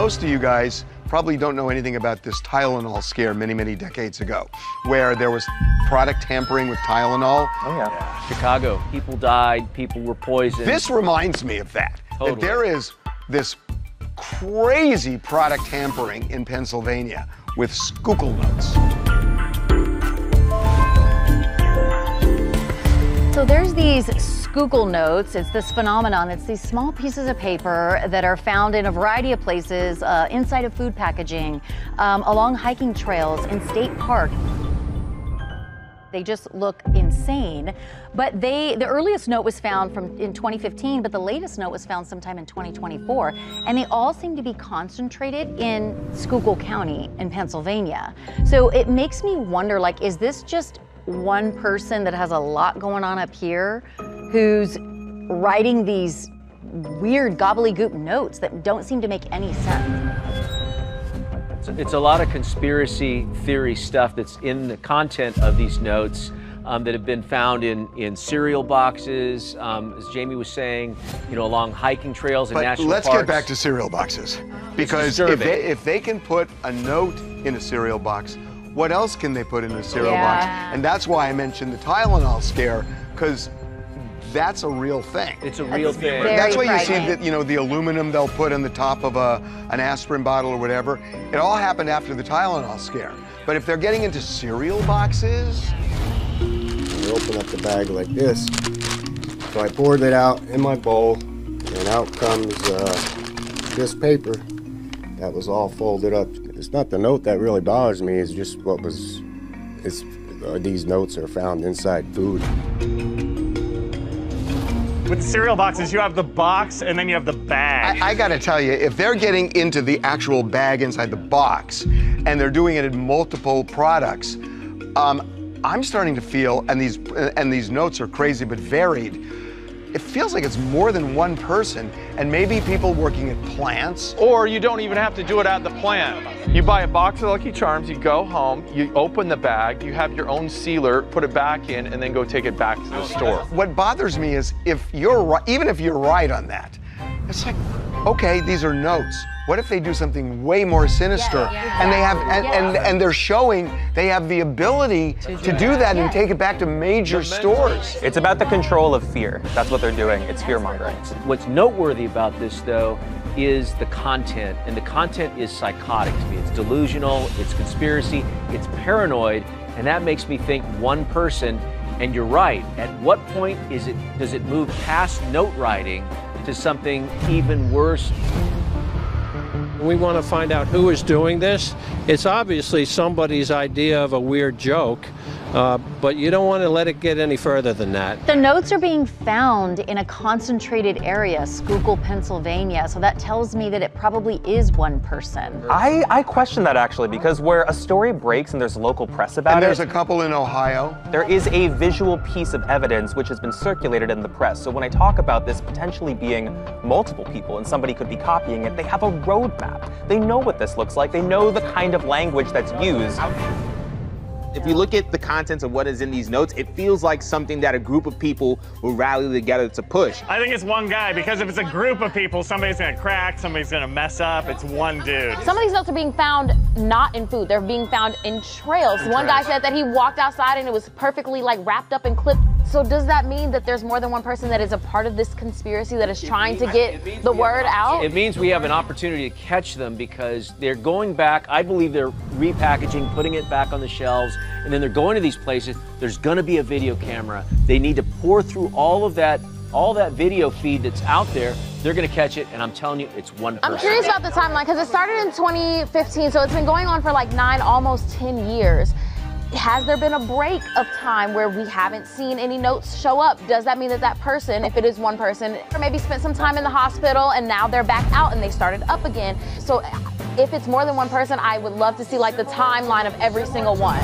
most of you guys probably don't know anything about this Tylenol scare many, many decades ago, where there was product tampering with Tylenol. Oh, yeah. Chicago, people died, people were poisoned. This reminds me of that. Totally. That there is this crazy product tampering in Pennsylvania with Schuylkill notes. So there's these Schuylkill notes. It's this phenomenon. It's these small pieces of paper that are found in a variety of places, inside of food packaging, along hiking trails, in state parks. They just look insane. But the earliest note was found in 2015, but the latest note was found sometime in 2024. And they all seem to be concentrated in Schuylkill County in Pennsylvania. So it makes me wonder, like, is this just one person that has a lot going on up here who's writing these weird gobbledygook notes that don't seem to make any sense? It's a lot of conspiracy theory stuff that's in the content of these notes that have been found in cereal boxes, as Jamie was saying, you know, along hiking trails and national parks. Let's get back to cereal boxes, because if they can put a note in a cereal box, what else can they put in a cereal box? And that's why I mentioned the Tylenol scare, because that's a real thing. It's a real thing. That's why you see that, you know, the aluminum they'll put on the top of an aspirin bottle or whatever. It all happened after the Tylenol scare. But if they're getting into cereal boxes, you open up the bag like this. So I poured it out in my bowl, and out comes this paper that was all folded up. It's not the note that really bothers me, it's just these notes are found inside food. With the cereal boxes, you have the box and then you have the bag. I gotta tell you, if they're getting into the actual bag inside the box and they're doing it in multiple products, I'm starting to feel, and these notes are crazy but varied, it feels like it's more than one person, and maybe people working at plants. Or you don't even have to do it at the plant. You buy a box of Lucky Charms, you go home, you open the bag, you have your own sealer, put it back in, and then go take it back to the store. What bothers me is even if you're right on that, it's like, okay, these are notes. What if they do something way more sinister? And they have, and they're showing they have the ability to do that and take it back to major stores. It's about the control of fear. That's what they're doing. It's fear-mongering. What's noteworthy about this, though, is the content, and the content is psychotic to me. It's delusional, it's conspiracy, it's paranoid, and that makes me think one person. And you're right, at what point does it move past note writing to something even worse? We want to find out who is doing this. It's obviously somebody's idea of a weird joke, but you don't want to let it get any further than that. The notes are being found in a concentrated area, Schuylkill, Pennsylvania, so that tells me that it probably is one person. I question that, actually, because where a story breaks and there's local press about it. And there's a couple in Ohio. There is a visual piece of evidence which has been circulated in the press. So when I talk about this potentially being multiple people and somebody could be copying it, they have a roadmap. They know what this looks like. They know the kind of language that's used. If you look at the contents of what is in these notes, it feels like something that a group of people will rally together to push. I think it's one guy, because if it's a group of people, somebody's gonna crack, somebody's gonna mess up. It's one dude. Some of these notes are being found not in food. They're being found in trails. One guy said that he walked outside and it was perfectly like wrapped up and clipped. So does that mean that there's more than one person that is a part of this conspiracy that is trying to get the word out? It means we have an opportunity to catch them, because they're going back. I believe they're repackaging, putting it back on the shelves, and then they're going to these places. There's going to be a video camera. They need to pour through all that video feed that's out there. They're going to catch it, and I'm telling you, it's one person. I'm curious about the timeline, because it started in 2015, so it's been going on for like 9, almost 10 years. Has there been a break of time where we haven't seen any notes show up? Does that mean that that person, if it is one person, or maybe spent some time in the hospital and now they're back out and they started up again? So if it's more than one person, I would love to see like the timeline of every single one.